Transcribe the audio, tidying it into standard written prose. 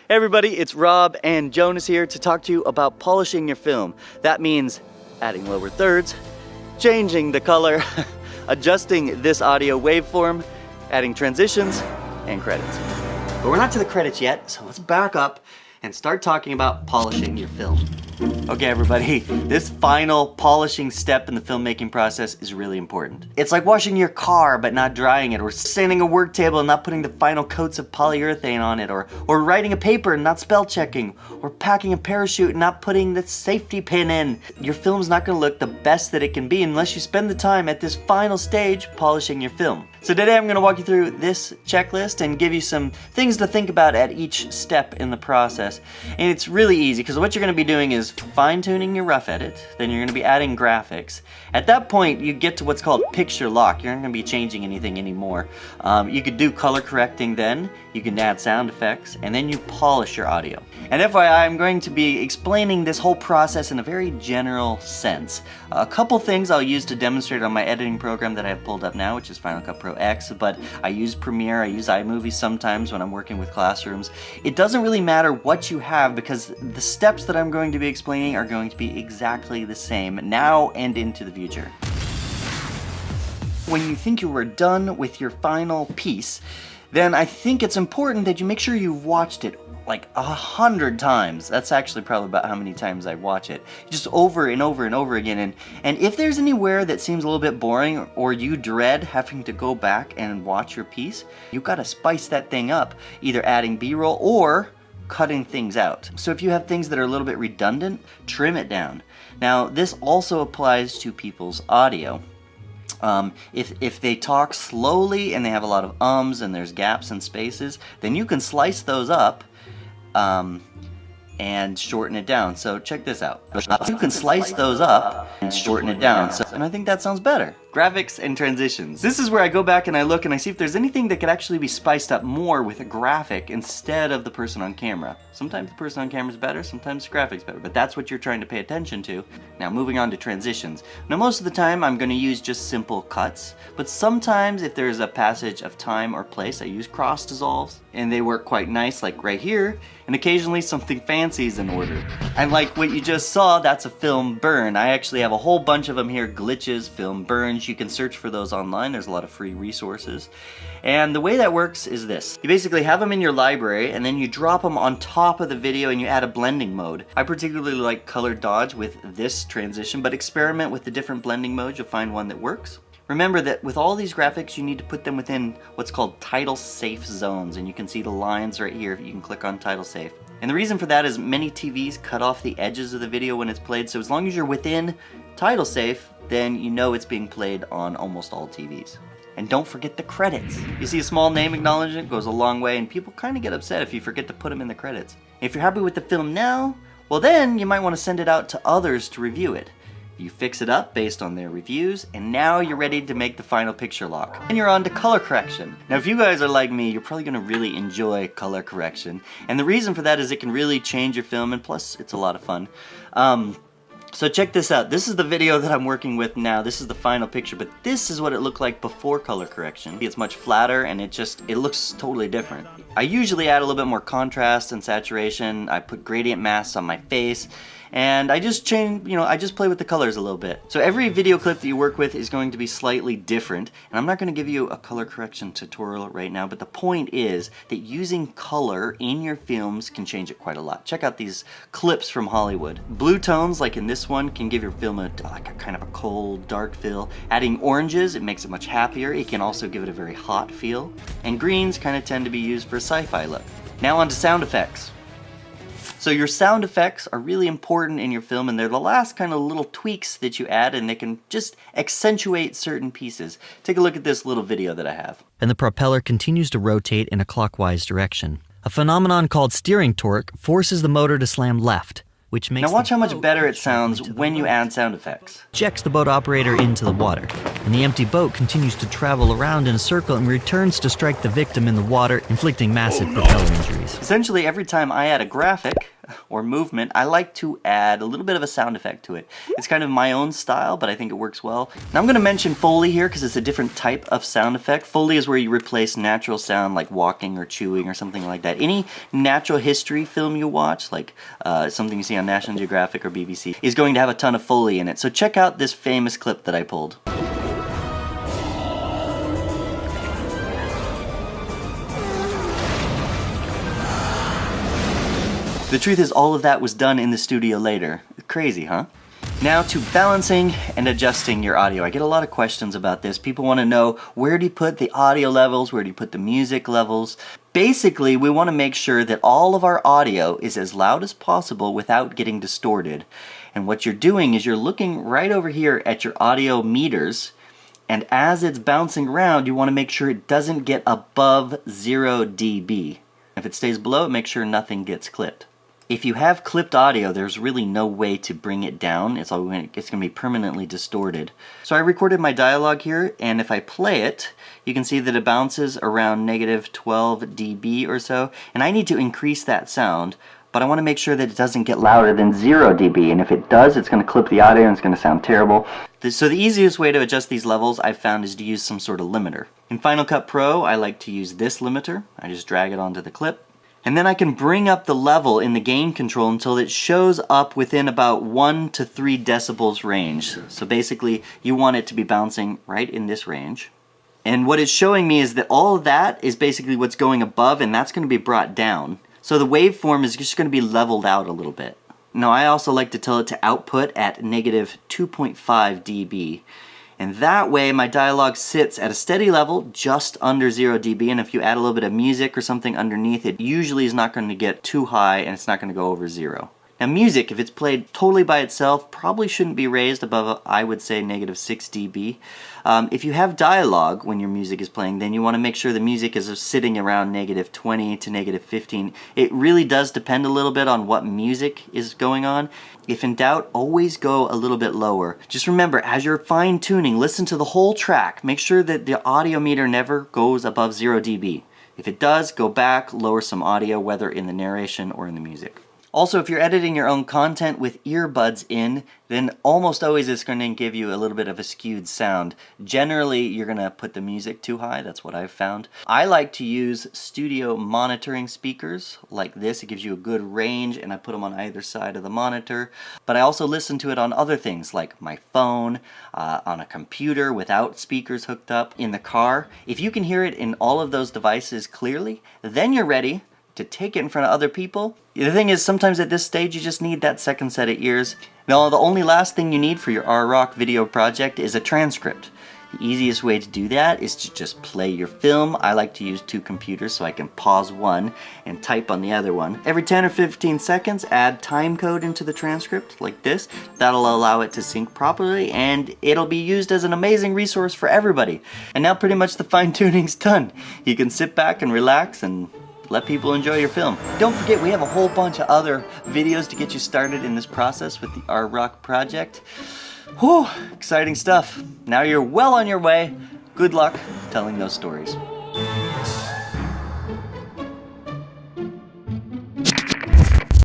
Hey everybody, it's Rob and Jonas here to talk to you about polishing your film. That means adding lower thirds, changing the color, adjusting this audio waveform, adding transitions, and credits. But we're not to the credits yet, so let's back up and start talking about polishing your film. Okay everybody, this final polishing step in the filmmaking process is really important. It's like washing your car but not drying it, or sanding a work table and not putting the final coats of polyurethane on it, or writing a paper and not spell checking, or packing a parachute and not putting the safety pin in. Your film's not gonna look the best that it can be unless you spend the time at this final stage polishing your film. So today I'm gonna walk you through this checklist and give you some things to think about at each step in the process. And it's really easy because what you're gonna be doing is fine-tuning your rough edit, then you're gonna be adding graphics. At that point, you get to what's called picture lock. You're not gonna be changing anything anymore. You could do color correcting then, you can add sound effects, and then you polish your audio. And FYI, I'm going to be explaining this whole process in a very general sense. A couple things I'll use to demonstrate on my editing program that I have pulled up now, which is Final Cut Pro X, but I use Premiere, I use iMovie sometimes when I'm working with classrooms. It doesn't really matter what you have because the steps that I'm going to be explaining are going to be exactly the same now and into the future. When you think you are done with your final piece, then I think it's important that you make sure you've watched it like 100 times. That's actually probably about how many times I watch it. Just over and over and over again. And if there's anywhere that seems a little bit boring or you dread having to go back and watch your piece, you've got to spice that thing up, either adding B-roll or cutting things out. So if you have things that are a little bit redundant, trim it down. Now this also applies to people's audio. If they talk slowly and they have a lot of ums and there's gaps and spaces, then you can slice those up and shorten it down. So check this out. You can slice those up and shorten it down. And I think that sounds better. Graphics and transitions. This is where I go back and I look and I see if there's anything that could actually be spiced up more with a graphic instead of the person on camera. Sometimes the person on camera is better, sometimes the graphic's better, but that's what you're trying to pay attention to. Now moving on to transitions. Now most of the time I'm going to use just simple cuts, but sometimes if there's a passage of time or place, I use cross dissolves, and they work quite nice like right here, and occasionally something fancy is in order. And like what you just saw, that's a film burn. I actually have a whole bunch of them here, glitches, film burns. You can search for those online. There's a lot of free resources. And the way that works is this. You basically have them in your library and then you drop them on top of the video and you add a blending mode. I particularly like color dodge with this transition, but experiment with the different blending modes. You'll find one that works. Remember that with all these graphics, you need to put them within what's called title safe zones, and you can see the lines right here if you can click on title safe. And the reason for that is many TVs cut off the edges of the video when it's played, so as long as you're within title safe, then you know it's being played on almost all TVs. And don't forget the credits. You see a small name acknowledgement goes a long way, and people kind of get upset if you forget to put them in the credits. If you're happy with the film now, well then you might want to send it out to others to review it. You fix it up based on their reviews, and now you're ready to make the final picture lock. And you're on to color correction. Now if you guys are like me, you're probably gonna really enjoy color correction. And the reason for that is it can really change your film, and plus it's a lot of fun. So check this out. This is the video that I'm working with now. This is the final picture, but this is what it looked like before color correction. It's much flatter and it looks totally different. I usually add a little bit more contrast and saturation. I put gradient masks on my face, and I just change, I just play with the colors a little bit. So every video clip that you work with is going to be slightly different, and I'm not going to give you a color correction tutorial right now, but the point is that using color in your films can change it quite a lot. Check out these clips from Hollywood. Blue tones, like in this one, can give your film a kind of a cold, dark feel. Adding oranges, it makes it much happier. It can also give it a very hot feel. And greens kind of tend to be used for a sci-fi look. Now on to sound effects. So your sound effects are really important in your film, and they're the last kind of little tweaks that you add, and they can just accentuate certain pieces. Take a look at this little video that I have. And the propeller continues to rotate in a clockwise direction. A phenomenon called steering torque forces the motor to slam left, which makes Now watch how much better it sounds when you add sound effects. Ejects the boat operator into the water, and the empty boat continues to travel around in a circle and returns to strike the victim in the water, inflicting massive propeller injuries. Essentially, every time I add a graphic, or movement, I like to add a little bit of a sound effect to it. It's kind of my own style, but I think it works well. Now I'm going to mention Foley here because it's a different type of sound effect. Foley is where you replace natural sound like walking or chewing or something like that. Any natural history film you watch, like something you see on National Geographic or BBC, is going to have a ton of Foley in it. So check out this famous clip that I pulled. The truth is, all of that was done in the studio later. Crazy, huh? Now to balancing and adjusting your audio. I get a lot of questions about this. People want to know, where do you put the audio levels? Where do you put the music levels? Basically, we want to make sure that all of our audio is as loud as possible without getting distorted. And what you're doing is you're looking right over here at your audio meters, and as it's bouncing around, you want to make sure it doesn't get above 0 dB. If it stays below it, make sure nothing gets clipped. If you have clipped audio, there's really no way to bring it down. It's going to be permanently distorted. So I recorded my dialogue here, and if I play it, you can see that it bounces around negative 12 dB or so, and I need to increase that sound, but I want to make sure that it doesn't get louder than 0 dB, and if it does, it's going to clip the audio and it's going to sound terrible. So the easiest way to adjust these levels I've found is to use some sort of limiter. In Final Cut Pro, I like to use this limiter. I just drag it onto the clip. And then I can bring up the level in the gain control until it shows up within about 1 to 3 decibels range. So basically, you want it to be bouncing right in this range. And what it's showing me is that all of that is basically what's going above, and that's going to be brought down. So the waveform is just going to be leveled out a little bit. Now I also like to tell it to output at negative 2.5 dB. And that way my dialogue sits at a steady level just under 0 dB, and if you add a little bit of music or something underneath, it usually is not going to get too high and it's not going to go over 0. Now music, if it's played totally by itself, probably shouldn't be raised above, I would say, negative 6 dB. If you have dialogue when your music is playing, then you want to make sure the music is sitting around negative 20 to negative 15. It really does depend a little bit on what music is going on. If in doubt, always go a little bit lower. Just remember, as you're fine-tuning, listen to the whole track. Make sure that the audio meter never goes above 0 dB. If it does, go back, lower some audio, whether in the narration or in the music. Also, if you're editing your own content with earbuds in, then almost always it's going to give you a little bit of a skewed sound. Generally, you're going to put the music too high. That's what I've found. I like to use studio monitoring speakers like this. It gives you a good range, and I put them on either side of the monitor. But I also listen to it on other things like my phone, on a computer without speakers hooked up, in the car. If you can hear it in all of those devices clearly, then you're ready to take it in front of other people. The thing is, sometimes at this stage you just need that second set of ears. Now, the only last thing you need for your R-Rock video project is a transcript. The easiest way to do that is to just play your film. I like to use 2 computers so I can pause one and type on the other one. Every 10 or 15 seconds, add time code into the transcript like this. That'll allow it to sync properly, and it'll be used as an amazing resource for everybody. And now pretty much the fine-tuning's done. You can sit back and relax and let people enjoy your film. Don't forget, we have a whole bunch of other videos to get you started in this process with the R-Rock project. Whew, exciting stuff. Now you're well on your way. Good luck telling those stories.